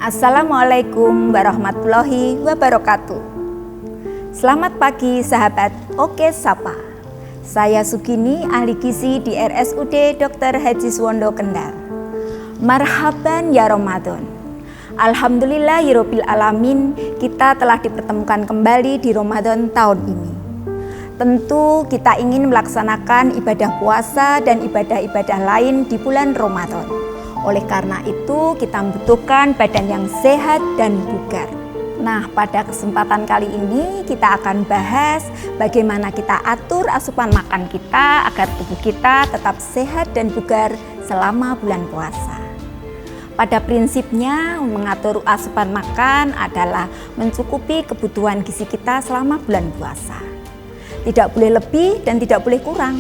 Assalamualaikum warahmatullahi wabarakatuh. Selamat pagi sahabat Oke Sapa. Saya Sugini, ahli gizi di RSUD Dr. Haji Suwondo Kendal. Marhaban ya Ramadan. Alhamdulillahirabbil alamin, kita telah dipertemukan kembali di Ramadan tahun ini. Tentu kita ingin melaksanakan ibadah puasa dan ibadah-ibadah lain di bulan Ramadan. Oleh karena itu, kita membutuhkan badan yang sehat dan bugar. Nah, pada kesempatan kali ini kita akan bahas bagaimana kita atur asupan makan kita agar tubuh kita tetap sehat dan bugar selama bulan puasa. Pada prinsipnya, mengatur asupan makan adalah mencukupi kebutuhan gizi kita selama bulan puasa. Tidak boleh lebih dan tidak boleh kurang.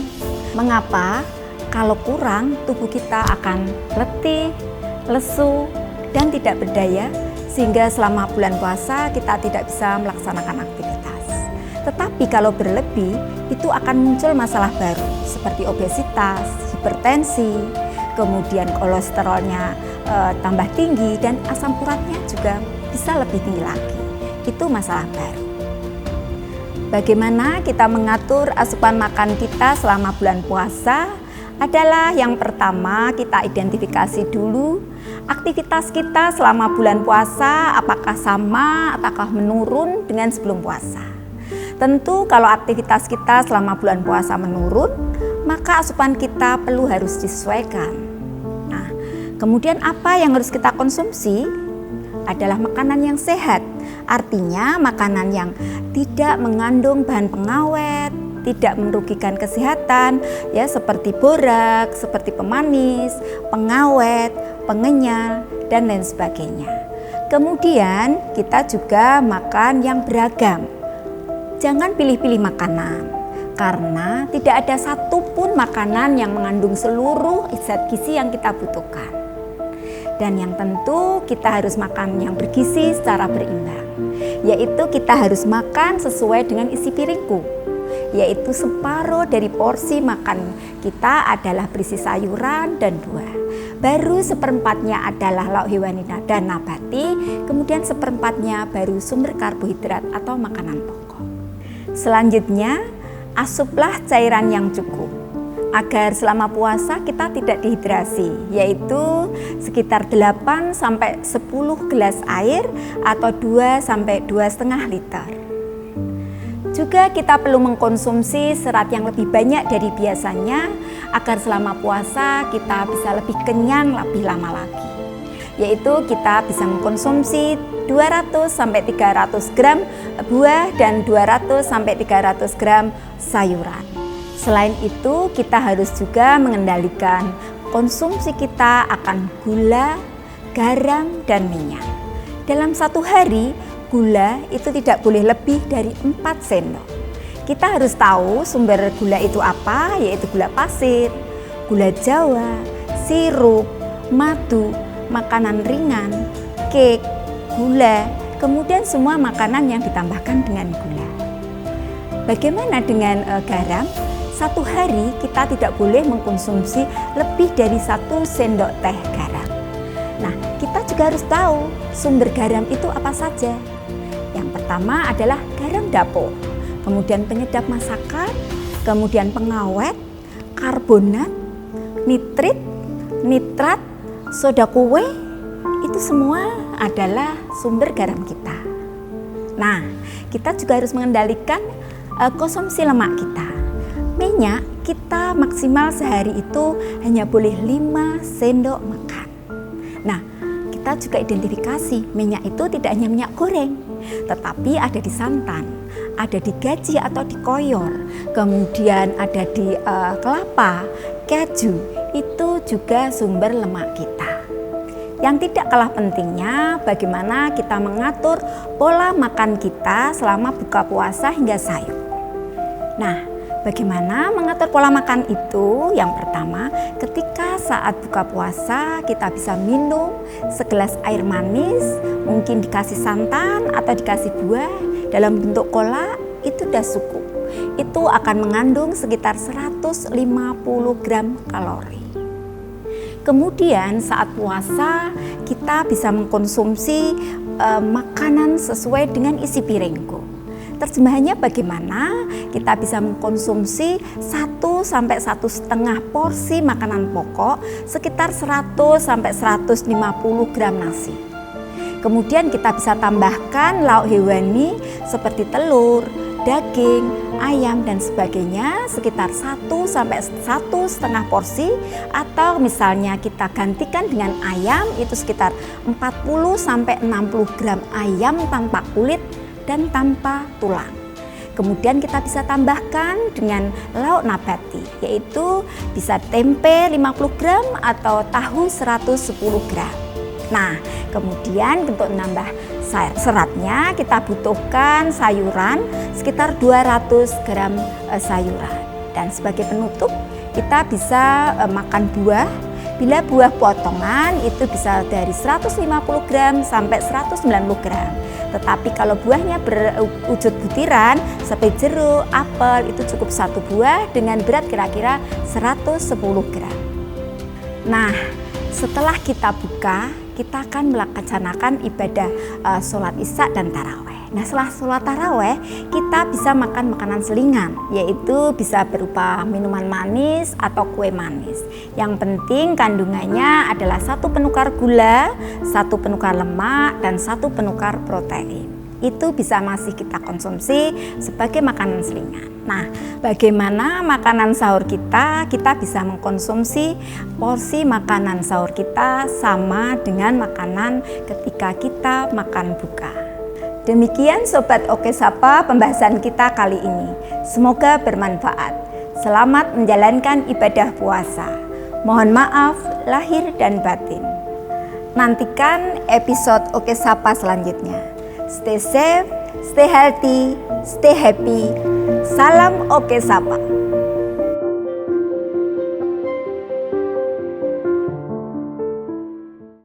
Mengapa? Kalau kurang, tubuh kita akan letih, lesu, dan tidak berdaya, sehingga selama bulan puasa kita tidak bisa melaksanakan aktivitas. Tetapi kalau berlebih, itu akan muncul masalah baru, seperti obesitas, hipertensi, kemudian kolesterolnya tambah tinggi, dan asam uratnya juga bisa lebih tinggi lagi. Itu masalah baru. Bagaimana kita mengatur asupan makan kita selama bulan puasa? Adalah yang pertama, kita identifikasi dulu aktivitas kita selama bulan puasa, apakah sama ataukah menurun dengan sebelum puasa. Tentu kalau aktivitas kita selama bulan puasa menurun, maka asupan kita harus disesuaikan. Nah, kemudian apa yang harus kita konsumsi? Adalah makanan yang sehat, artinya makanan yang tidak mengandung bahan pengawet, tidak merugikan kesehatan, ya, seperti borak, seperti pemanis, pengawet, pengenyal, dan lain sebagainya. Kemudian kita juga makan yang beragam. Jangan pilih-pilih makanan, karena tidak ada satupun makanan yang mengandung seluruh zat gizi yang kita butuhkan. Dan yang tentu kita harus makan yang bergizi secara berimbang, yaitu kita harus makan sesuai dengan isi piringku. Yaitu separuh dari porsi makan kita adalah berisi sayuran dan buah. Baru seperempatnya adalah lauk hewani dan nabati, kemudian seperempatnya baru sumber karbohidrat atau makanan pokok. Selanjutnya, asuplah cairan yang cukup agar selama puasa kita tidak dehidrasi, yaitu sekitar 8 sampai 10 gelas air atau 2 sampai 2,5 liter. Juga kita perlu mengkonsumsi serat yang lebih banyak dari biasanya agar selama puasa kita bisa lebih kenyang lebih lama lagi. Yaitu kita bisa mengkonsumsi 200 sampai 300 gram buah dan 200 sampai 300 gram sayuran. Selain itu, kita harus juga mengendalikan konsumsi kita akan gula, garam, dan minyak. Dalam satu hari, gula itu tidak boleh lebih dari 4 sendok. Kita harus tahu sumber gula itu apa, yaitu gula pasir, gula jawa, sirup, madu, makanan ringan, cake, gula, kemudian semua makanan yang ditambahkan dengan gula. Bagaimana dengan garam? Satu hari kita tidak boleh mengkonsumsi lebih dari 1 sendok teh garam. Nah, kita juga harus tahu sumber garam itu apa saja. Yang pertama adalah garam dapur, kemudian penyedap masakan, kemudian pengawet, karbonat, nitrit, nitrat, soda kue, itu semua adalah sumber garam kita. Nah, kita juga harus mengendalikan konsumsi lemak kita. Minyak kita maksimal sehari itu hanya boleh 5 sendok makan. Nah, kita juga identifikasi minyak itu tidak hanya minyak goreng, tetapi ada di santan, ada di gaji atau di koyor, kemudian ada di kelapa, keju, itu juga sumber lemak kita. Yang tidak kalah pentingnya, bagaimana kita mengatur pola makan kita selama buka puasa hingga sahur. Nah, bagaimana mengatur pola makan itu? Yang pertama, ketika saat buka puasa kita bisa minum segelas air manis, mungkin dikasih santan atau dikasih buah dalam bentuk cola, itu sudah cukup. Itu akan mengandung sekitar 150 gram kalori. Kemudian saat puasa kita bisa mengkonsumsi makanan sesuai dengan isi piringku. Terjemahannya bagaimana? Kita bisa mengkonsumsi 1 sampai 1,5 porsi makanan pokok sekitar 100 sampai 150 gram nasi. Kemudian kita bisa tambahkan lauk hewani seperti telur, daging, ayam dan sebagainya sekitar 1 sampai 1,5 porsi, atau misalnya kita gantikan dengan ayam itu sekitar 40 sampai 60 gram ayam tanpa kulit dan tanpa tulang. Kemudian kita bisa tambahkan dengan lauk nabati, yaitu bisa tempe 50 gram atau tahu 110 gram. Nah, kemudian untuk menambah seratnya kita butuhkan sayuran sekitar 200 gram sayuran. Dan sebagai penutup kita bisa makan buah. Bila buah potongan itu bisa dari 150 gram sampai 190 gram. Tetapi kalau buahnya berwujud butiran seperti jeruk, apel, itu cukup 1 buah dengan berat kira-kira 110 gram. Nah, setelah kita buka, kita akan melaksanakan ibadah sholat isya dan taraweh. Nah, setelah sholat taraweh kita bisa makan makanan selingan, yaitu bisa berupa minuman manis atau kue manis. Yang penting kandungannya adalah 1 penukar gula, 1 penukar lemak, dan 1 penukar protein. Itu bisa masih kita konsumsi sebagai makanan selingan. Nah, bagaimana makanan sahur kita? Kita bisa mengkonsumsi porsi makanan sahur kita sama dengan makanan ketika kita makan buka. Demikian Sobat Oke Sapa pembahasan kita kali ini. Semoga bermanfaat. Selamat menjalankan ibadah puasa. Mohon maaf lahir dan batin. Nantikan episode Oke Sapa selanjutnya. Stay safe, stay healthy, stay happy. Salam Oke Sapa.